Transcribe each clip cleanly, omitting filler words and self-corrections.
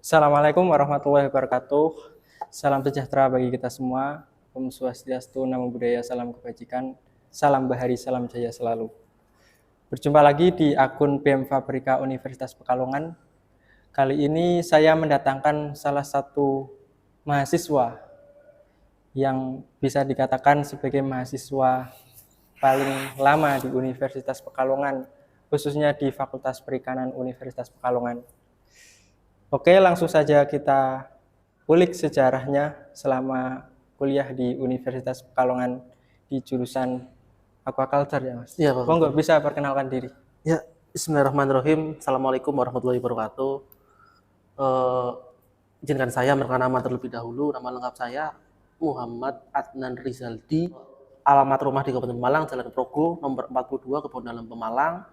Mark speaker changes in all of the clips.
Speaker 1: Assalamualaikum warahmatullahi wabarakatuh. Salam sejahtera bagi kita semua. Om Swastiastu, Namo Buddhaya, salam kebajikan, salam bahari, salam jaya selalu. Berjumpa lagi di akun BEM Fabrika Universitas Pekalongan. Kali ini saya mendatangkan salah satu mahasiswa yang bisa dikatakan sebagai mahasiswa paling lama di Universitas Pekalongan, khususnya di Fakultas Perikanan Universitas Pekalongan. Oke, langsung saja kita ulik sejarahnya selama kuliah di Universitas Pekalongan di jurusan aquaculture ya, Mas.
Speaker 2: Iya, Pak.
Speaker 1: Monggo bisa perkenalkan diri.
Speaker 2: Ya, Bismillahirrahmanirrahim. Assalamualaikum warahmatullahi wabarakatuh. Izinkan saya memperkenalkan nama terlebih dahulu. Nama lengkap saya Muhammad Adnan Rizaldi. Alamat rumah di Kabupaten Pemalang, Jalan Progo, nomor 42, Kebon Dalam Pemalang.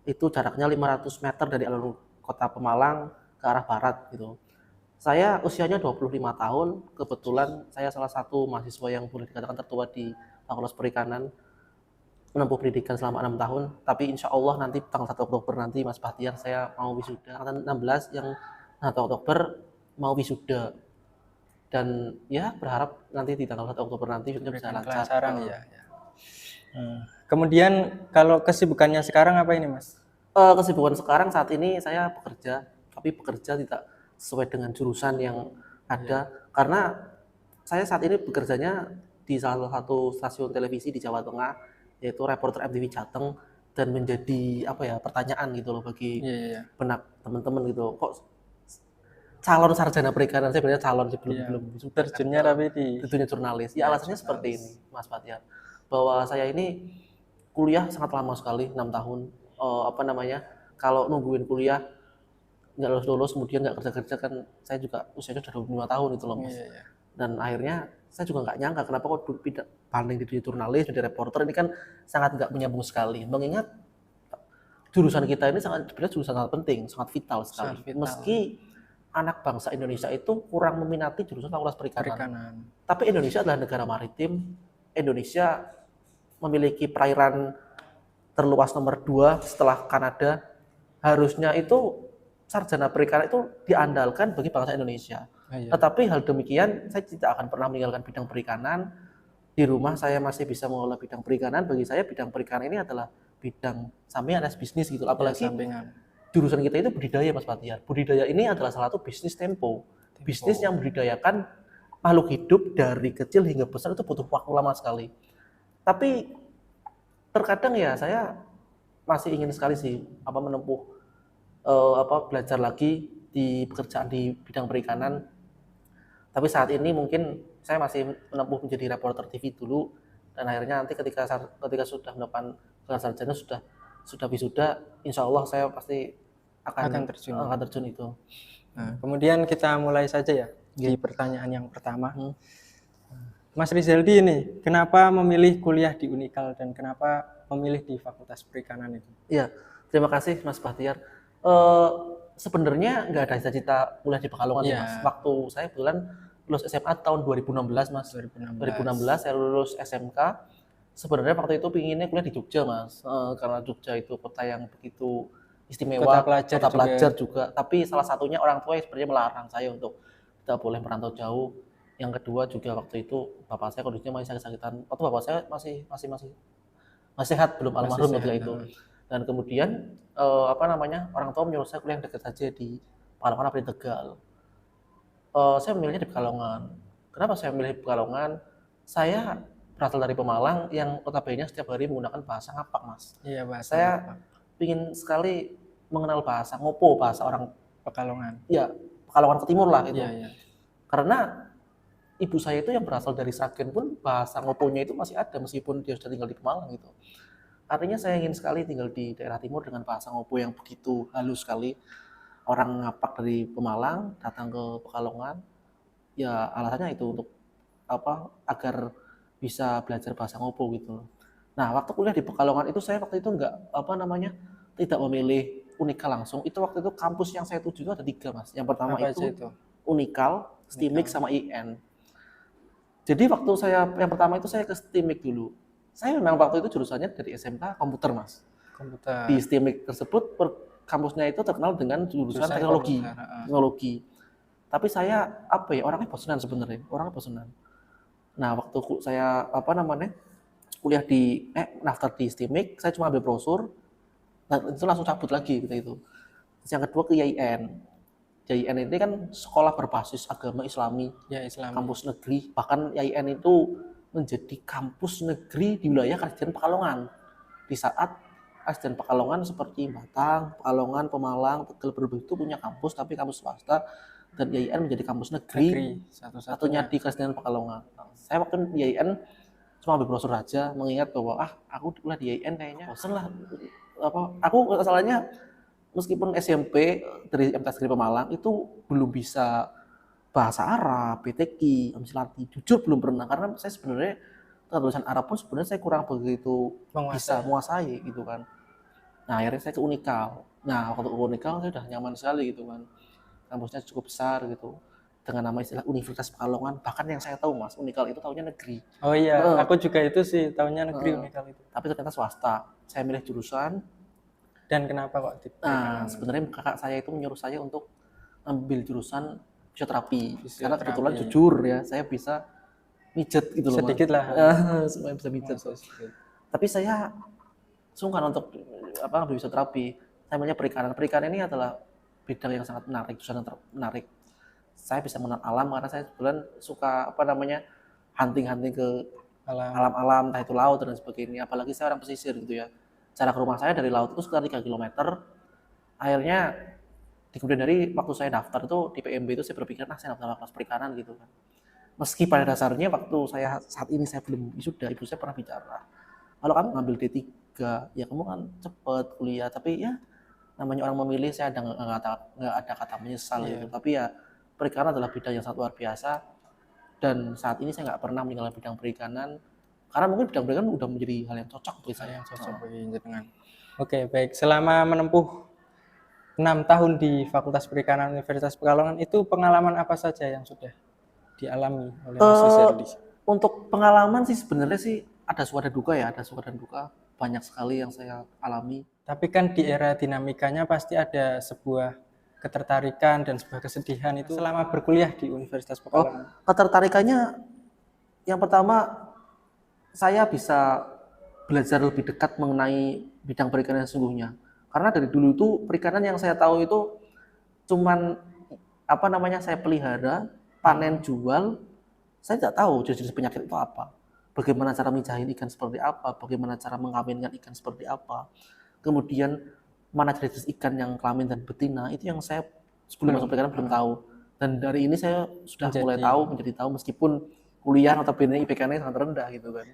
Speaker 2: Itu jaraknya 500 meter dari alun kota Pemalang ke arah barat gitu. Saya usianya 25 tahun. Kebetulan saya salah satu mahasiswa yang boleh dikatakan tertua di Fakultas Perikanan, menempuh pendidikan selama 6 tahun, tapi insya Allah nanti tanggal 1 Oktober nanti Mas Bahtiar saya mau wisuda, angkatan 16 yang 1 Oktober mau wisuda, dan ya berharap nanti di tanggal 1 Oktober nanti wisuda bisa lancar.
Speaker 1: Ya. Kemudian kalau kesibukannya sekarang apa ini, Mas?
Speaker 2: Kesibukan sekarang saat ini saya bekerja, tapi bekerja tidak sesuai dengan jurusan yang ada, karena saya saat ini bekerjanya di salah satu stasiun televisi di Jawa Tengah, yaitu reporter MTV Jateng, dan menjadi pertanyaan gitu loh bagi benak teman-teman gitu, kok calon sarjana perikanan, saya sebenarnya calon sih, belum
Speaker 1: terjunnya tapi di
Speaker 2: dunia jurnalis. Ya alasannya seperti ini, Mas Fathia, bahwa saya ini kuliah sangat lama sekali, 6 tahun. Kalau nungguin kuliah nggak lulus, kemudian nggak kerja kan, saya juga usianya sudah 25 tahun itu loh, Mas. Dan akhirnya saya juga nggak nyangka kenapa kok banding di dunia jurnalis, jadi reporter ini kan sangat nggak menyambung sekali, mengingat jurusan kita ini sebenarnya jurusan sangat penting, sangat vital sekali. Meski anak bangsa Indonesia itu kurang meminati jurusan Fakultas Perikanan. Tapi Indonesia adalah negara maritim. Indonesia memiliki perairan terluas nomor 2 setelah Kanada. Harusnya itu sarjana perikanan itu diandalkan bagi bangsa Indonesia. Tetapi hal demikian, saya tidak akan pernah meninggalkan bidang perikanan. Di rumah saya masih bisa mengelola bidang perikanan. Bagi saya bidang perikanan ini adalah bidang sampingan as bisnis gitu. Apalagi jurusan kita itu budidaya, Mas Fathia. Budidaya ini adalah salah satu bisnis tempo. Bisnis yang budidayakan makhluk hidup dari kecil hingga besar itu butuh waktu lama sekali. Tapi terkadang ya saya masih ingin sekali sih menempuh belajar lagi di pekerjaan di bidang perikanan. Tapi saat ini mungkin saya masih menempuh menjadi reporter TV dulu, dan akhirnya nanti ketika sudah mendapatkan gelar sarjana, sudah wisuda, insya Allah saya pasti akan terjun itu.
Speaker 1: Nah, kemudian kita mulai saja ya di pertanyaan yang pertama. Mas Rizaldi ini, kenapa memilih kuliah di Unikal dan kenapa memilih di Fakultas Perikanan itu?
Speaker 2: Iya, terima kasih Mas Bahtiar. Sebenarnya nggak ada cita-cita kuliah di Pekalongan sih, Mas. Waktu saya kebetulan lulus SMA tahun 2016, Mas. 2016 saya lulus SMK. Sebenarnya waktu itu pinginnya kuliah di Jogja, Mas. Karena Jogja itu kota yang begitu istimewa, kota pelajar juga. Tapi salah satunya orang tua yang sebenarnya melarang saya untuk tidak boleh merantau jauh. Yang kedua juga waktu itu bapak saya kondisinya masih sakit-sakitan. Waktu bapak saya masih sehat, belum almarhum waktu itu. Dan kemudian orang tua menyuruh saya kuliah yang dekat saja di Pekalongan atau di Tegal. Saya memilihnya di Pekalongan. Kenapa saya memilih Pekalongan? Saya berasal dari Pemalang yang notabene setiap hari menggunakan bahasa ngapak, Mas.
Speaker 1: Iya, bahasa
Speaker 2: saya ingin sekali mengenal bahasa ngopo, bahasa orang
Speaker 1: Pekalongan.
Speaker 2: Ya, Pekalongan ke timur lah itu. Karena ibu saya itu yang berasal dari Sragen pun bahasa ngoponya itu masih ada meskipun dia sudah tinggal di Pemalang gitu. Artinya saya ingin sekali tinggal di daerah timur dengan bahasa ngopo yang begitu halus sekali. Orang ngapak dari Pemalang datang ke Pekalongan, ya alasannya itu untuk agar bisa belajar bahasa ngopo gitu. Nah, waktu kuliah di Pekalongan itu saya waktu itu tidak memilih Unikal langsung. Itu waktu itu kampus yang saya tuju itu ada 3, Mas. Yang pertama itu Unikal, STIMIK sama IN. Jadi waktu yang pertama itu saya ke STIMIK dulu. Saya memang waktu itu jurusannya dari SMK komputer, Mas. Di STIMIK tersebut kampusnya itu terkenal dengan jurusan teknologi. Tapi saya orangnya bosenan sebenarnya, orangnya bosenan. Nah, waktu saya kuliah di daftar di STIMIK, saya cuma ambil brosur, nah itu langsung cabut lagi gitu itu. Terus yang kedua ke YIN. YIN ini kan sekolah berbasis agama Islami,
Speaker 1: Ya, Islam.
Speaker 2: kampus negeri. Bahkan YIN itu menjadi kampus negeri di wilayah Kabupaten Pekalongan. Di saat Kabupaten Pekalongan seperti Batang, Pekalongan, Pemalang, Tegal, Brebes itu punya kampus, tapi kampus swasta, dan YIN menjadi kampus negeri satunya di Kabupaten Pekalongan. Saya waktu di YIN cuma ambil brosur aja, mengingat bahwa aku kuliah di YIN kayaknya bosen lah. Aku masalahnya meskipun SMP dari MTS Negeri Pemalang itu belum bisa bahasa Arab, PTQ, Amsilati, jujur belum pernah, karena saya sebenarnya tulisan Arab pun sebenarnya saya kurang begitu bisa menguasai gitu kan. Nah, akhirnya saya ke Unikal. Nah, waktu ke Unikal saya udah nyaman sekali gitu kan. Kampusnya cukup besar gitu, dengan nama istilah Universitas Pekalongan. Bahkan yang saya tahu Mas, Unikal itu tahunya negeri.
Speaker 1: Oh iya, aku juga itu sih tahunya negeri Unikal itu.
Speaker 2: Tapi ternyata swasta. Saya milih jurusan.
Speaker 1: Dan kenapa kok?
Speaker 2: Nah, sebenarnya kakak saya itu menyuruh saya untuk ambil jurusan fisioterapi. Karena kebetulan jujur ya, saya bisa mijet gitu loh.
Speaker 1: Sedikit lah.
Speaker 2: Supaya bisa mijet. Tapi saya sungkan untuk ambil fisioterapi. Saya maunya perikanan. Perikanan ini adalah bidang yang sangat menarik, jurusan yang menarik. Saya bisa mengenal alam karena saya kebetulan suka hunting ke alam-alam, entah itu laut dan sebagainya. Apalagi saya orang pesisir gitu ya. Jarak rumah saya dari laut itu sekitar 3 km. Akhirnya kemudian dari waktu saya daftar itu di PMB itu saya berpikir saya daftar kelas perikanan gitu kan. Meski pada dasarnya waktu saat ini saya belum wisuda, ibu saya pernah bicara, kalau kamu ngambil D3 ya kamu kan cepet kuliah, tapi ya namanya orang memilih, saya nggak ada kata menyesal gitu. Tapi ya perikanan adalah bidang yang sangat luar biasa, dan saat ini saya nggak pernah meninggalkan bidang perikanan karena mungkin bidang perikanan udah menjadi hal yang cocok bagi saya.
Speaker 1: Oke, baik. Selama menempuh 6 tahun di Fakultas Perikanan Universitas Pekalongan, itu pengalaman apa saja yang sudah dialami oleh Mas Rizerdi?
Speaker 2: Untuk pengalaman sih sebenarnya sih ada suka dan duka ya, ada suka dan duka banyak sekali yang saya alami.
Speaker 1: Tapi kan di era dinamikanya pasti ada sebuah ketertarikan dan sebuah kesedihan itu selama berkuliah di Universitas Pekalongan.
Speaker 2: Ketertarikannya yang pertama, saya bisa belajar lebih dekat mengenai bidang perikanan yang sesungguhnya. Karena dari dulu itu perikanan yang saya tahu itu cuman saya pelihara, panen, jual. Saya tidak tahu jenis-jenis penyakit itu apa. Bagaimana cara mijahin ikan seperti apa, bagaimana cara mengkawinkan ikan seperti apa. Kemudian mana jenis ikan yang kelamin dan betina, itu yang saya sebelum masuk perikanan belum tahu. Dan dari ini saya sudah mulai menjadi tahu meskipun kuliah notabene IPK-nya sangat rendah gitu kan.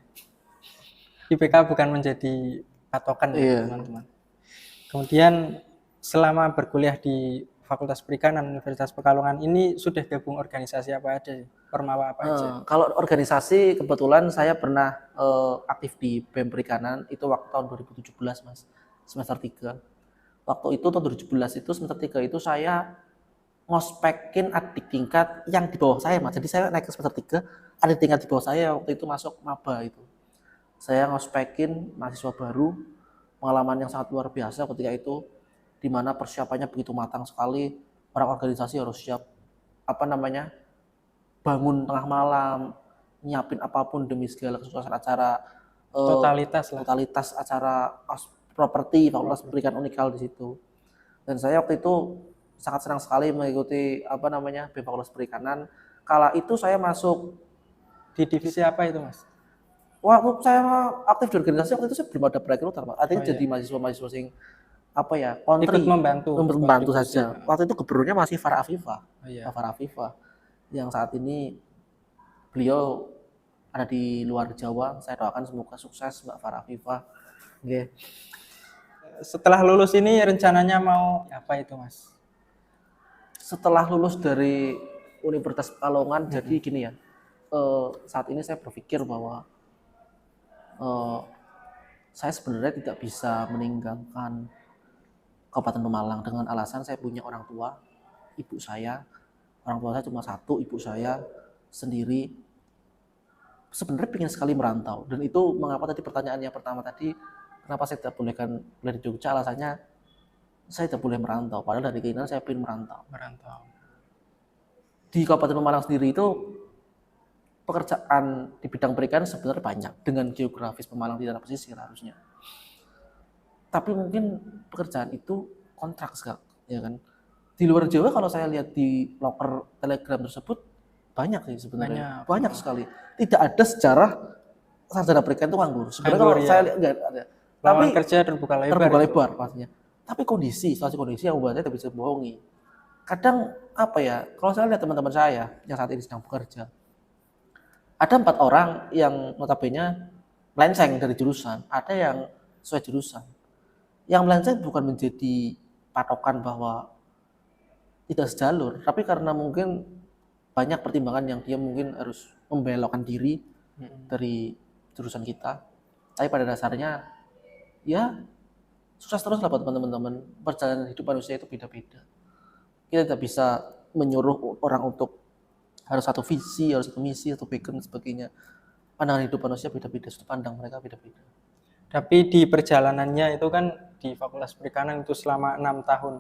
Speaker 1: IPK bukan menjadi patokan ya teman-teman. Kemudian selama berkuliah di Fakultas Perikanan Universitas Pekalongan ini sudah gabung organisasi apa aja? Permawa apa aja?
Speaker 2: Kalau organisasi kebetulan saya pernah aktif di BEM Perikanan itu waktu tahun 2017 Mas, semester 3. Waktu itu tahun 2017 itu semester 3 itu saya ngospekin adik tingkat yang di bawah saya Mas. Jadi saya naik ke semester 3, adik tingkat di bawah saya waktu itu masuk maba itu. Saya ngospekin mahasiswa baru, pengalaman yang sangat luar biasa ketika itu, di mana persiapannya begitu matang sekali. Orang organisasi harus siap bangun tengah malam, nyiapin apapun demi segala kesuksesan acara, totalitas acara properti Fakultas Perikanan Unikal di situ. Dan saya waktu itu sangat senang sekali mengikuti BEM Fakultas Perikanan. Kala itu saya masuk
Speaker 1: di divisi apa itu Mas?
Speaker 2: Waktu saya aktif di organisasi waktu itu saya belum ada perekrutan Pak. Artinya jadi mahasiswa sing kontri,
Speaker 1: ikut membantu
Speaker 2: saja. Waktu itu gubernurnya masih Farah Afifah. Farah Afifah yang saat ini beliau ada di luar Jawa. Saya doakan semoga sukses Mbak Farah Afifah. Okay.
Speaker 1: Setelah lulus ini rencananya mau apa itu Mas?
Speaker 2: Setelah lulus dari Universitas Pekalongan, jadi gini ya. Saat ini saya berpikir bahwa saya sebenarnya tidak bisa meninggalkan Kabupaten Pemalang dengan alasan saya punya orang tua, ibu saya. Orang tua saya cuma satu, ibu saya sendiri. Sebenarnya ingin sekali merantau, dan itu mengapa tadi pertanyaan yang pertama tadi, kenapa saya tidak bolehkan di Jogja, alasannya saya tidak boleh merantau, padahal dari keinginan saya ingin merantau. di Kabupaten Pemalang sendiri itu pekerjaan di bidang perikanan sebenarnya banyak dengan geografis Pemalang di daerah pesisir harusnya. Tapi mungkin pekerjaan itu kontrak sekali, ya kan? Di luar Jawa kalau saya lihat di loker Telegram tersebut banyak sih sebenarnya, banyak sekali. Tidak ada sejarah sarjana perikanan itu nganggur. Sebenarnya kalau saya lihat enggak ada. Tapi
Speaker 1: kerja terbuka
Speaker 2: lebar pastinya. Tapi situasi kondisi yang membuat saya tidak bisa bohongi. Kadang apa ya? Kalau saya lihat teman-teman saya yang saat ini sedang bekerja, ada 4 orang yang notabene melenceng dari jurusan, ada yang sesuai jurusan. Yang melenceng bukan menjadi patokan bahwa tidak sejalur, tapi karena mungkin banyak pertimbangan yang dia mungkin harus membelokkan diri dari jurusan kita. Tapi pada dasarnya ya sukses terus lah buat teman-teman. Perjalanan hidup manusia itu beda-beda. Kita tidak bisa menyuruh orang untuk harus satu visi, harus satu misi, atau background dan sebagainya. Pandangan hidup manusia beda-beda, sudut pandang mereka beda-beda.
Speaker 1: Tapi di perjalanannya itu kan di Fakultas Perikanan itu selama 6 tahun.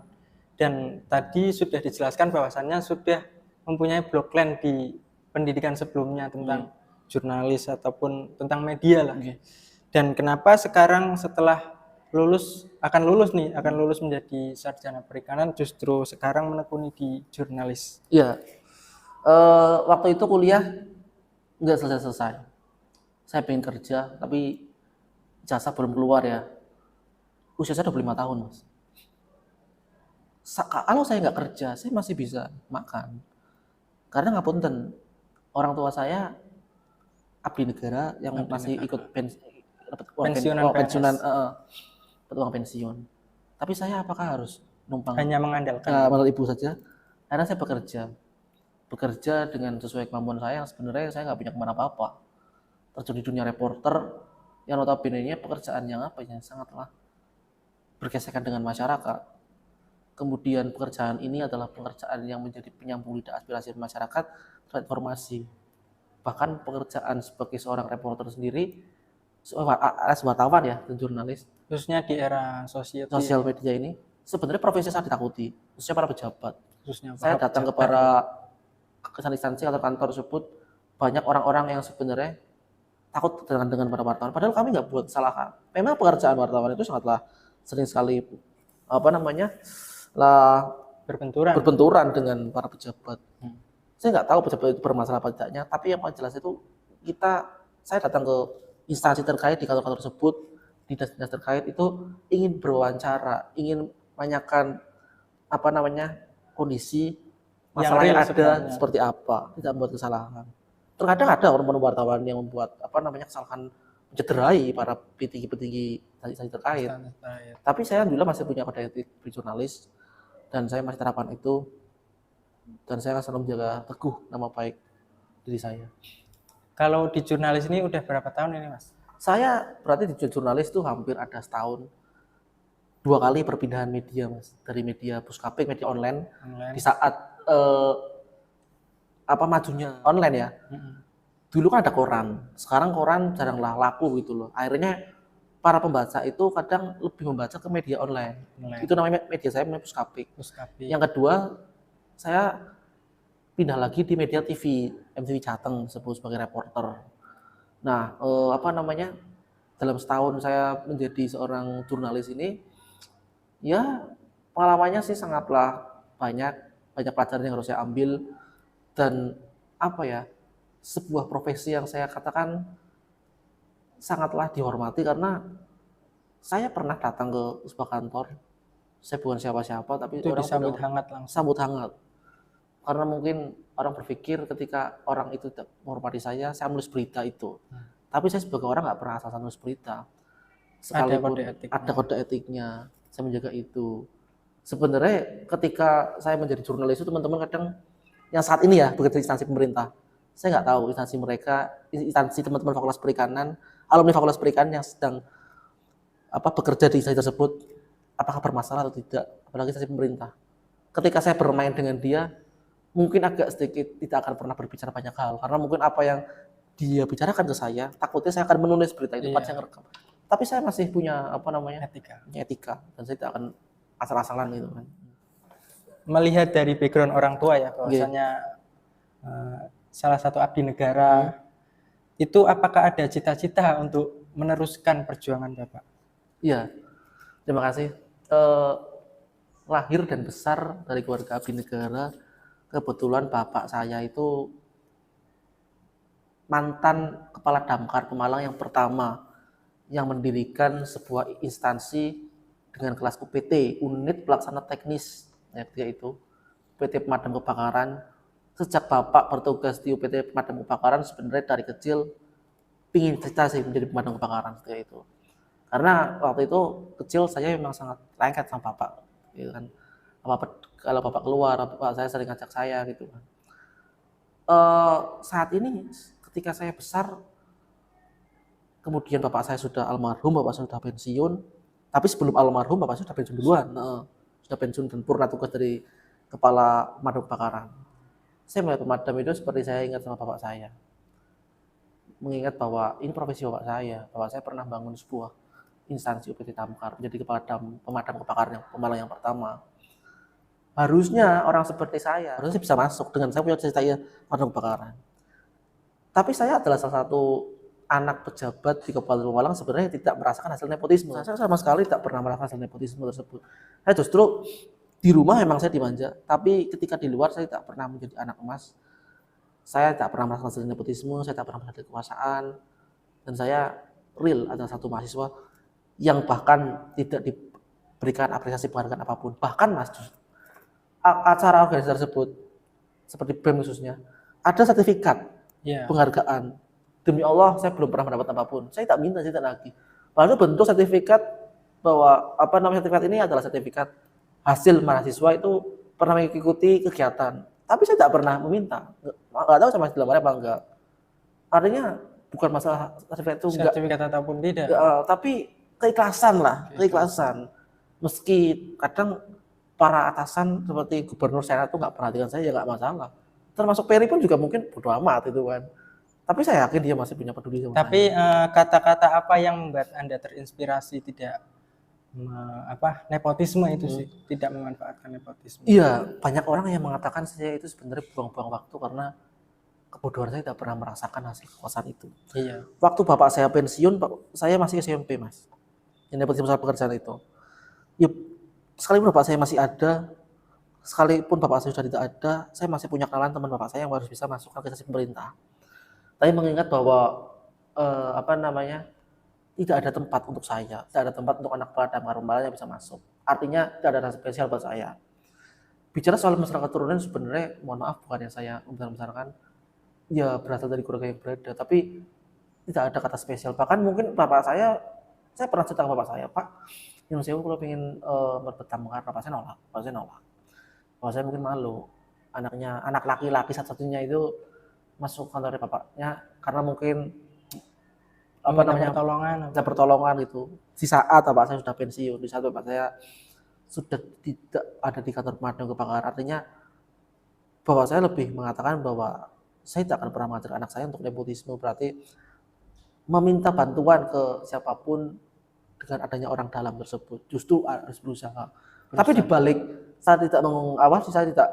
Speaker 1: Dan tadi sudah dijelaskan bahwasannya sudah mempunyai background di pendidikan sebelumnya tentang jurnalis ataupun tentang media lah. Dan kenapa sekarang setelah akan lulus menjadi sarjana perikanan justru sekarang menekuni di jurnalis?
Speaker 2: Iya. Waktu itu kuliah nggak selesai. Saya pengen kerja, tapi jasa belum keluar ya. Usia saya 25 tahun, Mas. Kalau saya nggak kerja, saya masih bisa makan. Karena ngapunten, orang tua saya abdi negara yang masih ikut pensiunan, uang pensiun. Tapi saya apakah harus numpang
Speaker 1: hanya mengandalkan
Speaker 2: ibu saja? Karena saya bekerja dengan sesuai kemampuan saya yang sebenarnya saya nggak punya kemana apa-apa. Terjun di dunia reporter yang notabene-nya pekerjaan yang sangatlah bergesekan dengan masyarakat. Kemudian pekerjaan ini adalah pekerjaan yang menjadi penyambung lidah aspirasi masyarakat terkait informasi. Bahkan pekerjaan sebagai seorang reporter sendiri, wartawan ya, dan jurnalis,
Speaker 1: khususnya di era
Speaker 2: sosial media ini, sebenarnya profesi saya ditakuti, khususnya para pejabat. Saya datang ke para instansi atau kantor tersebut, banyak orang-orang yang sebenarnya takut dengan para wartawan. Padahal kami nggak buat kesalahan. Memang pekerjaan wartawan itu sangatlah sering sekali berbenturan dengan para pejabat. Saya nggak tahu pejabat itu bermasalah apa tidaknya, tapi yang paling jelas itu saya datang ke instansi terkait di kantor-kantor tersebut, dinas-dinas terkait itu ingin berwawancara, ingin menanyakan kondisi masalah yang ada sebenarnya seperti apa, tidak membuat kesalahan. Terkadang ada orang wartawan yang membuat kesalahan mencederai para petinggi-petinggi instansi terkait. Tapi saya alhamdulillah masih punya kode etik jurnalis dan saya masih terapkan itu, dan saya akan selalu menjaga teguh nama baik diri saya.
Speaker 1: Kalau di jurnalis ini udah berapa tahun ini, Mas?
Speaker 2: Saya berarti di jurnalis itu hampir ada setahun. 2 kali perpindahan media, Mas, dari media puskaping, media online. Di saat majunya online ya. Dulu kan ada koran, sekarang koran jaranglah laku gitu loh. Akhirnya para pembaca itu kadang lebih membaca ke media online. Itu namanya media saya puskaping. Yang kedua, saya pindah lagi di media TV, MTV Jateng sebut sebagai reporter. Nah, dalam setahun saya menjadi seorang jurnalis ini, ya pengalamannya sih sangatlah banyak pelajaran yang harus saya ambil, dan sebuah profesi yang saya katakan sangatlah dihormati karena saya pernah datang ke sebuah kantor, saya bukan siapa-siapa tapi
Speaker 1: itu
Speaker 2: orang
Speaker 1: disambut hangat langsung.
Speaker 2: Sambut hangat. Karena mungkin orang berpikir ketika orang itu tidak menghormati saya menulis berita itu. Tapi saya sebagai orang nggak pernah asal nulis berita. Sekalipun ada kode etiknya, saya menjaga itu. Sebenarnya ketika saya menjadi jurnalis itu teman-teman kadang yang saat ini ya bekerja di instansi pemerintah, saya nggak tahu instansi teman-teman Fakultas Perikanan, alumni Fakultas Perikanan yang sedang bekerja di instansi tersebut, apakah bermasalah atau tidak, apalagi instansi pemerintah. Ketika saya bermain dengan dia, mungkin agak sedikit tidak akan pernah berbicara banyak hal, karena mungkin apa yang dia bicarakan ke saya, takutnya saya akan menulis berita itu pas saya ngerekam. Tapi saya masih punya etika, dan saya tidak akan asal-asalan gitu kan.
Speaker 1: Melihat dari background orang tua ya, bahwasanya salah satu abdi negara. Itu apakah ada cita-cita untuk meneruskan perjuangan Bapak?
Speaker 2: Iya, terima kasih. Lahir dan besar dari keluarga abdi negara, kebetulan bapak saya itu mantan kepala Damkar Pemalang yang pertama yang mendirikan sebuah instansi dengan kelas UPT, unit pelaksana teknis, ya itu UPT pemadam kebakaran. Sejak bapak bertugas di UPT pemadam kebakaran, sebenarnya dari kecil pingin cita sih menjadi pemadam kebakaran seperti itu. Karena waktu itu kecil saya memang sangat lengket sama bapak, gitu kan. Kalau bapak keluar, bapak saya sering ngajak saya gitu kan. Saat ini ketika saya besar, kemudian bapak saya sudah almarhum, bapak saya sudah pensiun, tapi sebelum almarhum bapak saya sudah pensiun duluan, sudah pensiun dan purna tugas dari kepala pemadam kebakaran. Saya melihat pemadam itu seperti saya ingat sama bapak saya, mengingat bahwa ini profesi bapak saya pernah bangun sebuah instansi UPT Damkar, menjadi kepala pemadam kebakaran yang Pemalang yang pertama. Harusnya orang seperti saya harusnya bisa masuk dengan saya punya cita-cita pemadam kebakaran. Tapi saya adalah salah satu anak pejabat di Kabupaten Pemalang sebenarnya tidak merasakan hasil nepotisme. Saya sama sekali tidak pernah merasakan hasil nepotisme tersebut. Saya justru di rumah memang saya dimanja, tapi ketika di luar saya tidak pernah menjadi anak emas. Saya tidak pernah merasakan hasil nepotisme, saya tidak pernah merasakan kekuasaan, dan saya real adalah satu mahasiswa yang bahkan tidak diberikan apresiasi penghargaan apapun. Bahkan Mas, acara organisasi tersebut seperti BEM khususnya ada sertifikat penghargaan. Demi Allah saya belum pernah mendapat apapun. Saya tak minta, saya tak lagi. Lalu bentuk sertifikat bahwa sertifikat ini adalah sertifikat hasil mahasiswa itu pernah mengikuti kegiatan. Tapi saya tak pernah meminta. Nggak tahu sama dalam apa enggak. Artinya bukan masalah
Speaker 1: sertifikat ataupun tidak.
Speaker 2: Tapi keikhlasan lah, keikhlasan. Meski kadang para atasan seperti gubernur saya itu nggak perhatikan saya, ya nggak masalah. Termasuk Peri pun juga mungkin bodo amat itu kan. Tapi saya yakin dia masih punya peduli sama
Speaker 1: Tapi kata-kata apa yang membuat Anda terinspirasi tidak nepotisme itu sih, tidak memanfaatkan nepotisme?
Speaker 2: Iya, banyak orang yang mengatakan saya itu sebenarnya buang-buang waktu karena kebodohan saya tidak pernah merasakan hasil kekuasaan itu.
Speaker 1: Iya.
Speaker 2: Waktu bapak saya pensiun, saya masih SMP Mas. Yang nepotisme soal pekerjaan itu. Ya, sekalipun bapak saya masih ada, sekalipun bapak saya sudah tidak ada, saya masih punya kenalan teman bapak saya yang harus bisa masuk ke instansi pemerintah. Tapi mengingat bahwa tidak ada tempat untuk saya, tidak ada tempat untuk anak kepala Damkar Pemalang yang bisa masuk. Artinya tidak ada rasa spesial buat saya. Bicara soal masyarakat turunan sebenarnya, mohon maaf bukan yang saya membesar-besarkan, ya berasal dari keluarga yang berada, tapi tidak ada kata spesial. Bahkan mungkin bapak saya pernah cerita ke bapak saya, Pak, yang saya kalau pengen merebut Damkar, bapak saya nolak. Bapak saya mungkin malu, anak laki-laki satu-satunya itu masuk kantornya bapaknya karena mungkin pertolongan gitu. Di saat bapak saya sudah pensiun, di saat bapak saya sudah tidak ada di kantor pemadam kebakaran, artinya bapak saya lebih mengatakan bahwa saya tidak akan pernah mengajar anak saya untuk nepotisme, berarti meminta bantuan ke siapapun dengan adanya orang dalam tersebut. Justru harus berusaha. Tapi dibalik saya tidak mengawasi, saya tidak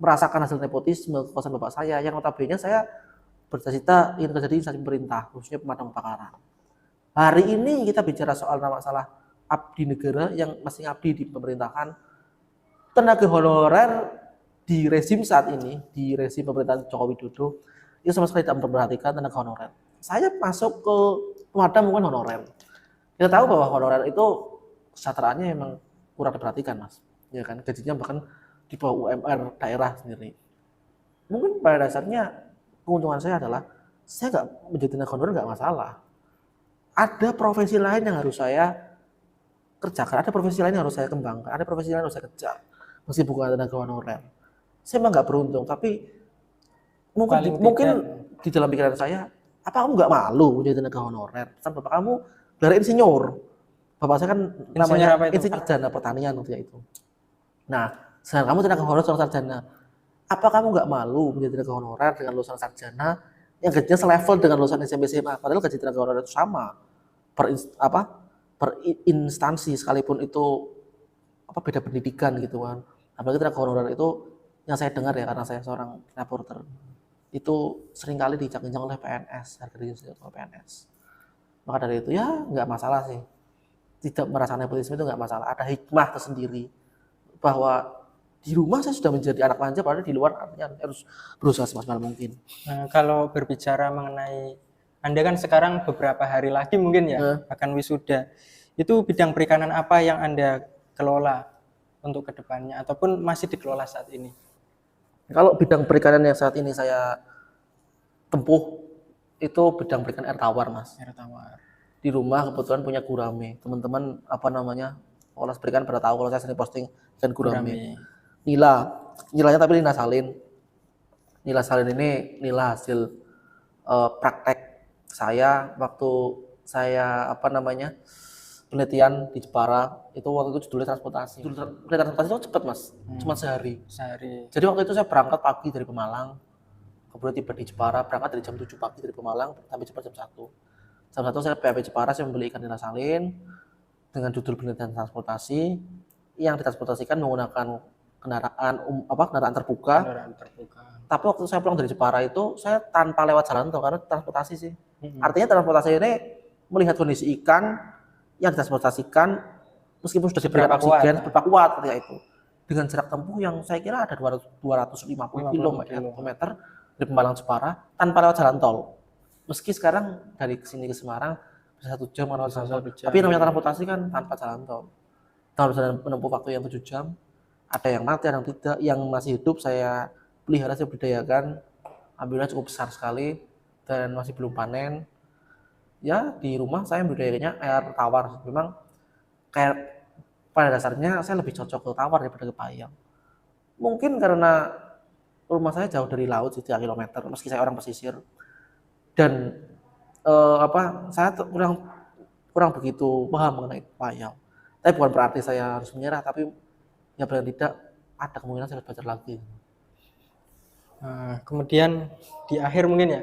Speaker 2: merasakan hasil nepotisme kekuasaan bapak saya, yang notabene saya bercita-cita ingin kerja di instansi pemerintah, khususnya pemadam kebakaran. Hari ini kita bicara soal masalah abdi negara yang masih abdi di pemerintahan. Tenaga honorer di rezim saat ini, di rezim pemerintahan Joko Widodo, itu sama sekali tidak memperhatikan tenaga honorer. Saya masuk ke pemadam bukan honorer. Kita tahu bahwa honorer itu kesejahteraannya memang kurang diperhatikan, Mas. Ya kan, gajinya bahkan di bawah UMR daerah sendiri. Mungkin pada dasarnya keuntungan saya adalah saya nggak menjadi tenaga honorer nggak masalah. Ada profesi lain yang harus saya kerjakan, ada profesi lain yang harus saya kembangkan, ada profesi lain yang harus saya kejar. Meski bukan tenaga honorer. Saya memang nggak beruntung, tapi mungkin di dalam pikiran saya, apa kamu nggak malu menjadi tenaga honorer? Pesan bapak kamu gelar insinyur. Bapak saya kan namanya insinyur sarjana pertanian waktu itu. Nah, sedangkan kamu tenaga honorer seorang sarjana. Apa kamu nggak malu menjadi tenaga honorer dengan lulusan sarjana yang gajinya selevel dengan lulusan SMP SMA? Padahal gaji tenaga honorer itu sama per instansi, sekalipun itu beda pendidikan gitu kan. Apalagi tenaga honorer itu yang saya dengar ya, karena saya seorang reporter. itu seringkali diinjak-injak oleh PNS, harga diri oleh PNS. Maka dari itu ya nggak masalah sih, tidak merasa nepotisme itu nggak masalah, ada hikmah tersendiri bahwa di rumah saya sudah menjadi anak manja, padahal di luar artinya harus berusaha semaksimal mungkin.
Speaker 1: Nah, kalau berbicara mengenai Anda kan sekarang beberapa hari lagi mungkin ya akan wisuda. Itu bidang perikanan apa yang Anda kelola untuk kedepannya ataupun masih dikelola saat ini?
Speaker 2: Kalau bidang perikanan yang saat ini saya tempuh itu bidang perikanan air tawar, Mas.
Speaker 1: Air tawar.
Speaker 2: Di rumah kebetulan punya gurame. Teman-teman apa namanya? Olah perikanan pada tahu kalau saya sering posting ikan gurame. Nilanya tapi nila salin. Nila salin ini nila hasil praktek saya waktu saya apa namanya? Penelitian di Jepara, itu waktu itu judulnya transportasi. Penelitian transportasi itu cepat, Mas. Cuma sehari. Jadi waktu itu saya berangkat pagi dari Pemalang, kemudian tiba di Jepara, berangkat dari jam 7 pagi dari Pemalang sampai Jepara jam 1. Jam 1 saya PAP Jepara, saya membeli ikan nila salin dengan judul penelitian transportasi yang ditransportasikan menggunakan kendaraan terbuka. Tapi waktu saya pulang dari Jepara itu saya tanpa lewat jalan tol karena transportasi sih. Artinya transportasi ini melihat kondisi ikan yang ditransportasikan meskipun sudah diberikan oksigen berapa kuat ketika itu dengan jarak tempuh yang saya kira ada 250 km dari Pemalang Jepara tanpa lewat jalan tol. Meski sekarang dari sini ke Semarang bisa 1 jam lewat jalan tol, tapi namanya transportasi kan tanpa jalan tol. Kalau bisa menempuh waktu yang 7 jam, ada yang mati, ada yang tidak, yang masih hidup saya pelihara, saya budidayakan, alhamdulillah cukup besar sekali dan masih belum panen. Ya di rumah saya budidayanya air tawar. Memang kayak pada dasarnya saya lebih cocok ke tawar daripada ke payang. Mungkin karena rumah saya jauh dari laut 3 km, meski saya orang pesisir. Dan saya kurang begitu paham mengenai payang. Tapi bukan berarti saya harus menyerah, tapi ya paling tidak ada kemungkinan saya harus belajar lagi.
Speaker 1: Kemudian di akhir mungkin ya.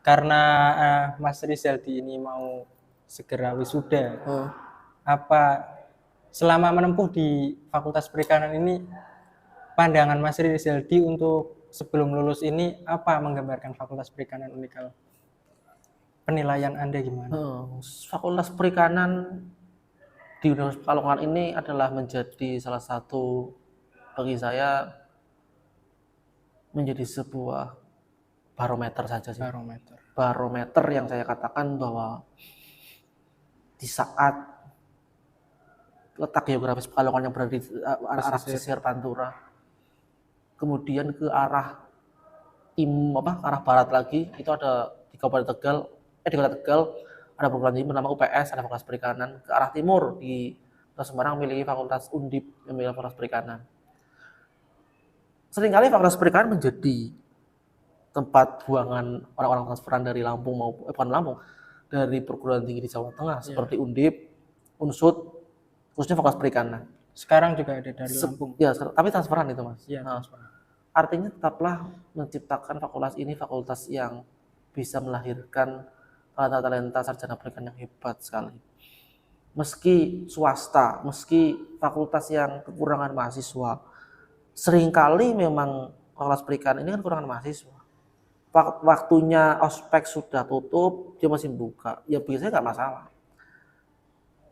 Speaker 1: Karena Mas Rizaldi ini mau segera wisuda, apa selama menempuh di Fakultas Perikanan ini pandangan Mas Rizaldi untuk sebelum lulus ini apa menggambarkan Fakultas Perikanan Unikal? Penilaian Anda gimana?
Speaker 2: Fakultas Perikanan di Universitas Pekalongan ini adalah menjadi salah satu bagi saya menjadi sebuah barometer saja sih. Barometer yang saya katakan bahwa di saat letak geografis Pekalongan yang berada di arah pesisir Pantura, kemudian ke arah arah barat lagi itu ada di Kabupaten Tegal, di Kota Tegal ada perguruan tinggi bernama UPS, ada Fakultas Perikanan. Ke arah timur di Kota Semarang memiliki Fakultas Undip yang memiliki Fakultas Perikanan. Seringkali Fakultas Perikanan menjadi tempat buangan orang-orang transferan dari Lampung dari perguruan tinggi di Jawa Tengah seperti Undip, Unsud, khususnya Fakultas Perikanan.
Speaker 1: Sekarang juga ada dari Lampung.
Speaker 2: Ya, tapi transferan itu, Mas.
Speaker 1: Ya, transferan.
Speaker 2: Artinya tetaplah menciptakan fakultas ini fakultas yang bisa melahirkan talenta-talenta sarjana perikanan yang hebat sekali. Meski swasta, meski fakultas yang kekurangan mahasiswa, seringkali memang Fakultas Perikanan ini kan kekurangan mahasiswa. Waktunya ospek sudah tutup, dia masih buka, ya biasanya nggak masalah.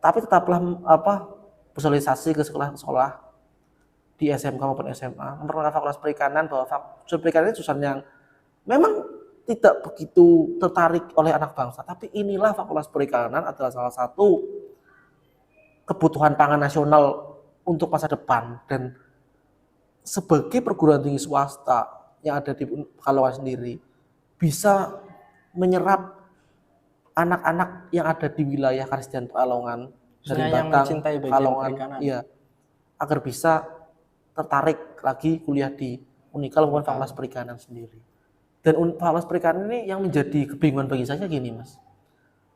Speaker 2: Tapi tetaplah bersosialisasi ke sekolah-sekolah di SMK maupun SMA, memperkenalkan Fakultas Perikanan bahwa jurusan perikanan ini jurusan yang memang tidak begitu tertarik oleh anak bangsa, tapi inilah Fakultas Perikanan adalah salah satu kebutuhan pangan nasional untuk masa depan, dan sebagai perguruan tinggi swasta yang ada di Pekalongan sendiri bisa menyerap anak-anak yang ada di wilayah Karisitian Pekalongan dari Batang, Pekalongan, ya, agar bisa tertarik lagi kuliah di Unikal maupun Fakultas Perikanan sendiri. Dan Fakultas Perikanan ini yang menjadi kebingungan bagi saya gini, Mas.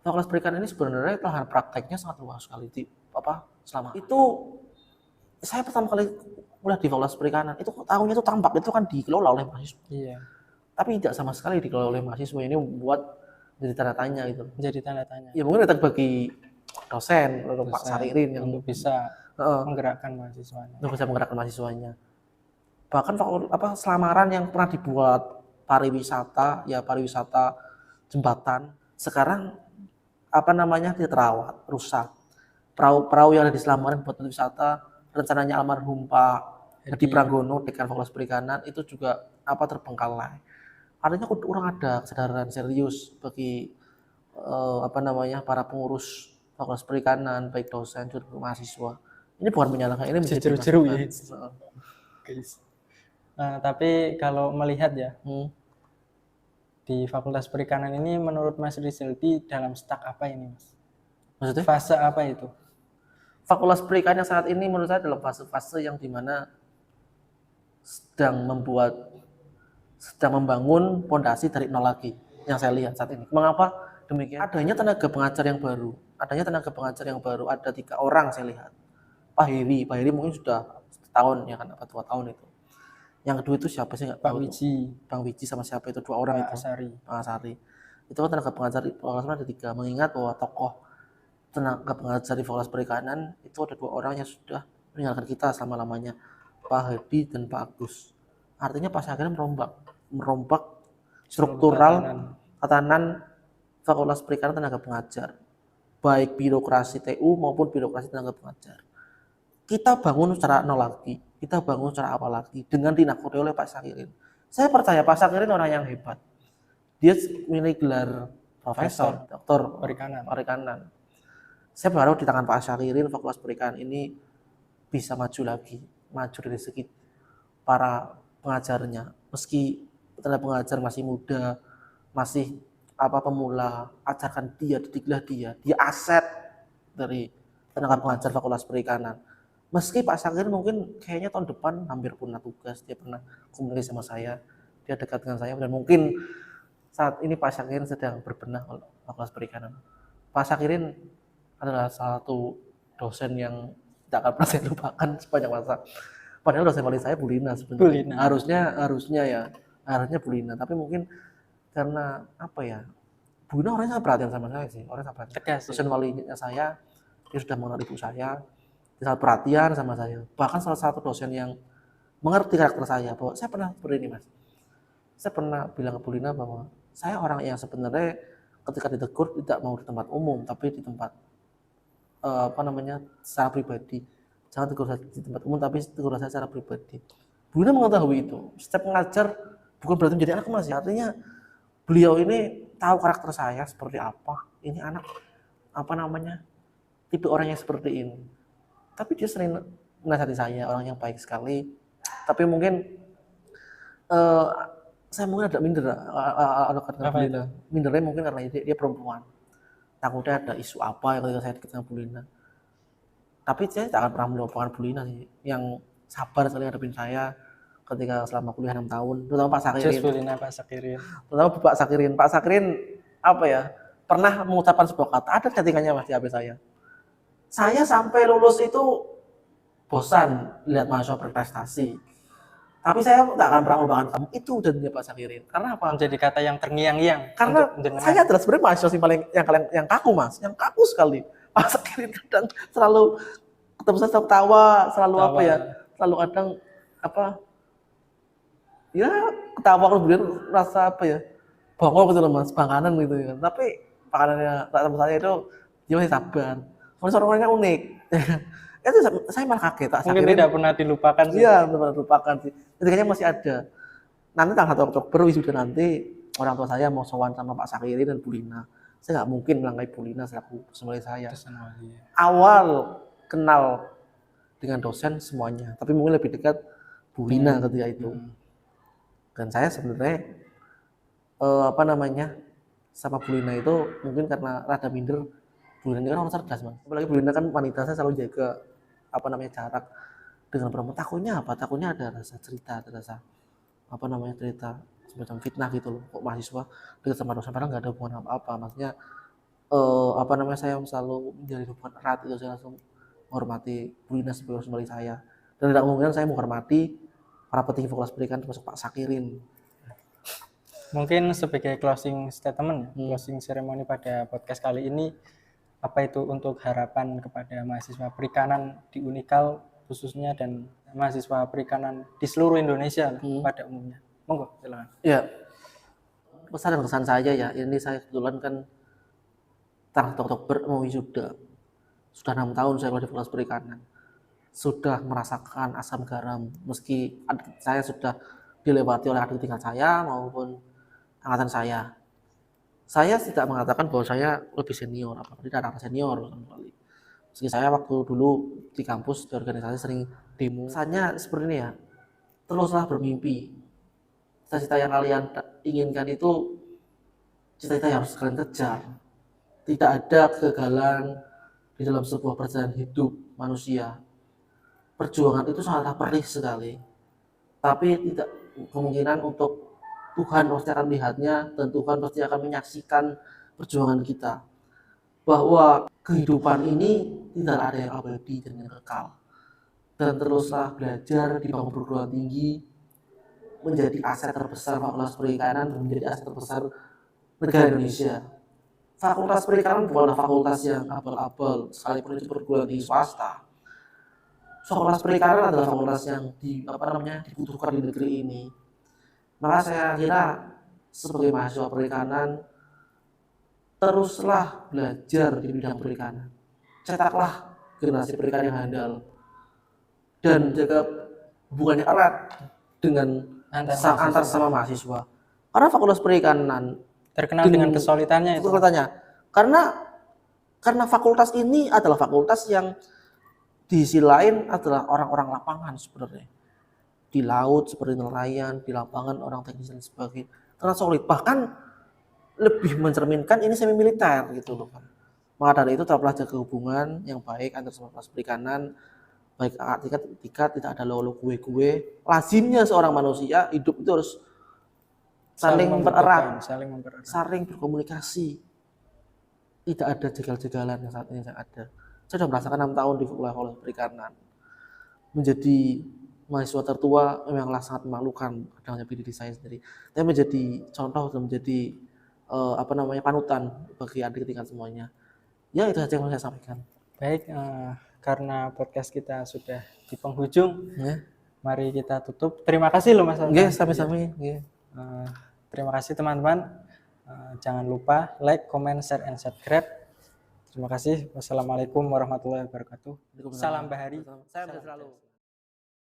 Speaker 2: Fakultas Perikanan ini sebenarnya lahan prakteknya sangat luas sekali selama itu saya pertama kali kuliah di Fakultas Perikanan itu tahunnya itu tampak itu kan dikelola oleh mahasiswa.
Speaker 1: Iya.
Speaker 2: Tapi tidak sama sekali dikelola oleh mahasiswa, ini membuat jadi tanda tanya gitu.
Speaker 1: Jadi tanda tanya.
Speaker 2: Ya mungkin kita bagi dosen atau Pak Saririn yang
Speaker 1: untuk bisa menggerakkan mahasiswanya.
Speaker 2: Untuk bisa menggerakkan mahasiswanya. Bahkan selamaran yang pernah dibuat pariwisata jembatan sekarang tidak terawat, rusak. Perahu yang ada di Selamaran buat wisata rencananya almarhum Pak Hedi Pranggono Dekan Fakultas Perikanan itu juga terbengkalai. Artinya kurang ada kesadaran serius bagi para pengurus Fakultas Perikanan, baik dosen juga mahasiswa. Ini bukan menyalahkan, ini menjadi
Speaker 1: jeru-jeru ya. Guys. Nah, tapi kalau melihat ya di Fakultas Perikanan ini menurut Mas Rizaldi dalam stuck apa ini, Mas?
Speaker 2: Maksudnya?
Speaker 1: Fase apa itu?
Speaker 2: Fakultas Perikanan yang saat ini menurut saya dalam fase-fase yang dimana sedang membangun fondasi dari nol lagi yang saya lihat saat ini. Mengapa demikian? Adanya tenaga pengajar yang baru. Ada 3 orang saya lihat. Pak Heri mungkin sudah setahun ya kan, 2 tahun itu. Yang kedua itu siapa sih nggak tahu. Bang Wiji sama siapa itu 2 orang itu. Pak Asari. Itu kan tenaga pengajar ada 3. Mengingat bahwa tokoh tenaga pengajar di Fakultas Perikanan itu ada 2 orang yang sudah meninggalkan kita selama-lamanya, Pak Hedi dan Pak Agus. Artinya Pak Syakir merombak struktural tatanan Fakultas Perikanan tenaga pengajar, baik birokrasi TU maupun birokrasi tenaga pengajar. Kita bangun secara nol lagi, kita bangun secara apa lagi dengan dinakodai oleh Pak Syakirin. Saya percaya Pak Syakirin orang yang hebat. Dia memiliki gelar profesor, doktor perikanan. Saya berharap di tangan Pak Syakirin Fakultas Perikanan ini bisa maju lagi, maju dari segi para pengajarnya. Meski tenaga pengajar masih muda, masih pemula, ajarkan dia, didiklah dia aset dari tenaga pengajar Fakultas Perikanan. Meski Pak Syakirin mungkin kayaknya tahun depan hampir pernah tugas, dia pernah komunikasi sama saya, dia dekat dengan saya, dan mungkin saat ini Pak Syakirin sedang berbenah Fakultas Perikanan. Pak Syakirin adalah salah satu dosen yang tidak akan pernah saya lupakan sepanjang masa. Padahal dosen wali saya Bu Lina sebenarnya. Harusnya Bu Lina, tapi mungkin karena Bu Lina orangnya sangat perhatian sama saya sih, orangnya sangat perhatian. Dosen walinya saya, dia sudah mengenal ibu saya, dia sangat perhatian sama saya. Bahkan salah satu dosen yang mengerti karakter saya, bahwa saya pernah seperti ini, Mas. Saya pernah bilang ke Bu Lina bahwa saya orang yang sebenarnya ketika ditegur tidak mau di tempat umum, tapi di tempat secara pribadi. Jangan tegur saya di tempat umum, tapi tegur saya secara pribadi. Bu Lina mengetahui itu. Setiap pengajar bukan berarti menjadi anak, Mas. Artinya beliau ini tahu karakter saya seperti apa. Ini anak tipe orang yang seperti ini. Tapi dia sering menasihati saya, orang yang baik sekali. Tapi mungkin saya mungkin ada minder, mindernya mungkin karena dia perempuan. Takutnya ada isu apa yang ketika saya dekat dengan Bu Lina. Tapi saya tidak akan pernah melupakan Bu Lina sih, yang sabar sekali ngadepin saya ketika selama kuliah 6 tahun, terutama Pak Syakirin. Terutama Pak Syakirin. Pak Syakirin pernah mengucapkan sebuah kata, ada chattingannya Mas di HP saya. Saya sampai lulus itu bosan lihat mahasiswa berprestasi. Tapi saya tidak akan pernah melupakan kamu. Itu udah Pak Syakirin. Karena apa?
Speaker 1: Menjadi kata yang terngiang-ngiang.
Speaker 2: Karena saya adalah sebenarnya mahasiswa yang kaku, Mas. Yang kaku sekali. Pak Syakirin kadang selalu ketemu saya selalu ketawa, selalu selalu kadang ketawa kemudian rasa bongol gitu loh, Mas, bangkanan gitu ya. Tapi pakanannya ketemu saya itu dia masih sabar. Soalnya orangnya unik. Itu saya malah kaget.
Speaker 1: Mungkin tidak pernah dilupakan sih.
Speaker 2: Iya, tidak pernah dilupakan sih. Ketiganya masih ada. Nanti tanggal 1 Oktober wisuda nanti orang tua saya mau sowan sama Pak Syakirin dan Bu Lina. Saya nggak mungkin melangkai Bu Lina selaku dosen wali saya. Awal kenal dengan dosen semuanya, tapi mungkin lebih dekat Bu Lina ketika itu. Dan saya sebenarnya sama Bu Lina itu mungkin karena rada minder. Bu Lina kan orang cerdas, Mas. Apalagi Bu Lina kan wanita, saya selalu jaga jarak dengan perempuan. Takutnya ada rasa cerita, cerita semacam fitnah gitu loh. Kok mahasiswa dekat sama dosen padahal nggak ada hubungan apa-apa. Maksudnya saya selalu menjalin hubungan erat itu, saya langsung menghormati Bu Lina sebagai dosen wali saya. Dan tidak kemungkinan saya menghormati para petinggi Fakultas Perikanan termasuk Pak Syakirin.
Speaker 1: Mungkin sebagai closing statement, closing ceremony pada podcast kali ini, apa itu untuk harapan kepada mahasiswa perikanan di Unikal khususnya dan mahasiswa perikanan di seluruh Indonesia pada umumnya? Monggo, silakan.
Speaker 2: Ya, pesan dan kesan saya ya, ini saya kebetulan kan tanggal Oktober mau wisuda. Sudah 6 tahun saya di Fakultas Perikanan. Sudah merasakan asam garam, meski saya sudah dilewati oleh adik tingkat saya maupun angkatan saya. Saya tidak mengatakan bahwa saya lebih senior, apalagi tidak ada senior. Meski saya waktu dulu di kampus, di organisasi sering demo. Pesannya seperti ini ya, teruslah bermimpi. Cita-cita yang kalian inginkan itu cita-cita yang harus kalian kejar. Tidak ada kegagalan di dalam sebuah perjalanan hidup manusia. Perjuangan itu sangatlah perih sekali, tapi tidak kemungkinan untuk Tuhan pasti akan melihatnya dan Tuhan pasti akan menyaksikan perjuangan kita. Bahwa kehidupan ini tidak ada yang abadi dan yang kekal. Dan teruslah belajar di bangku perguruan tinggi, menjadi aset terbesar Fakultas Perikanan dan menjadi aset terbesar negara Indonesia. Fakultas Perikanan bukanlah fakultas yang abal-abal, sekalipun itu perguruan tinggi swasta. Fakultas Perikanan adalah fakultas yang dibutuhkan di negeri ini. Maka saya kira sebagai mahasiswa perikanan, teruslah belajar di bidang perikanan. Cetaklah generasi perikan yang handal dan jaga hubungannya erat dengan antar sama mahasiswa. Karena Fakultas Perikanan
Speaker 1: terkenal dengan kesulitannya itu.
Speaker 2: Karena fakultas ini adalah fakultas yang di sisi lain adalah orang-orang lapangan sebenarnya. Di laut seperti nelayan, di lapangan orang teknis dan sebagainya. Karena solid, bahkan lebih mencerminkan ini semi militer gitu loh kan. Maka dari itu tetaplah jaga hubungan yang baik antar Fakultas Perikanan, baik ketika tidak ada lo gue. Lazimnya seorang manusia hidup itu harus saling mempererat, saling berkomunikasi. Tidak ada jegal-jegalan yang saat ini yang ada. Saya sudah merasakan 6 tahun di Fakultas Perikanan. Menjadi mahasiswa tertua memanglah sangat memalukan kadang diri saya sendiri. Tapi menjadi contoh dan menjadi panutan bagi adik tingkat semuanya. Ya itu saja yang saya sampaikan.
Speaker 1: Baik, karena podcast kita sudah di penghujung, mari kita tutup. Terima kasih loh Mas.
Speaker 2: Sami-sami.
Speaker 1: Terima kasih teman-teman. Jangan lupa like, comment, share, and subscribe. Terima kasih. Wassalamualaikum warahmatullahi wabarakatuh. Salam Bahari.
Speaker 2: Saya selalu.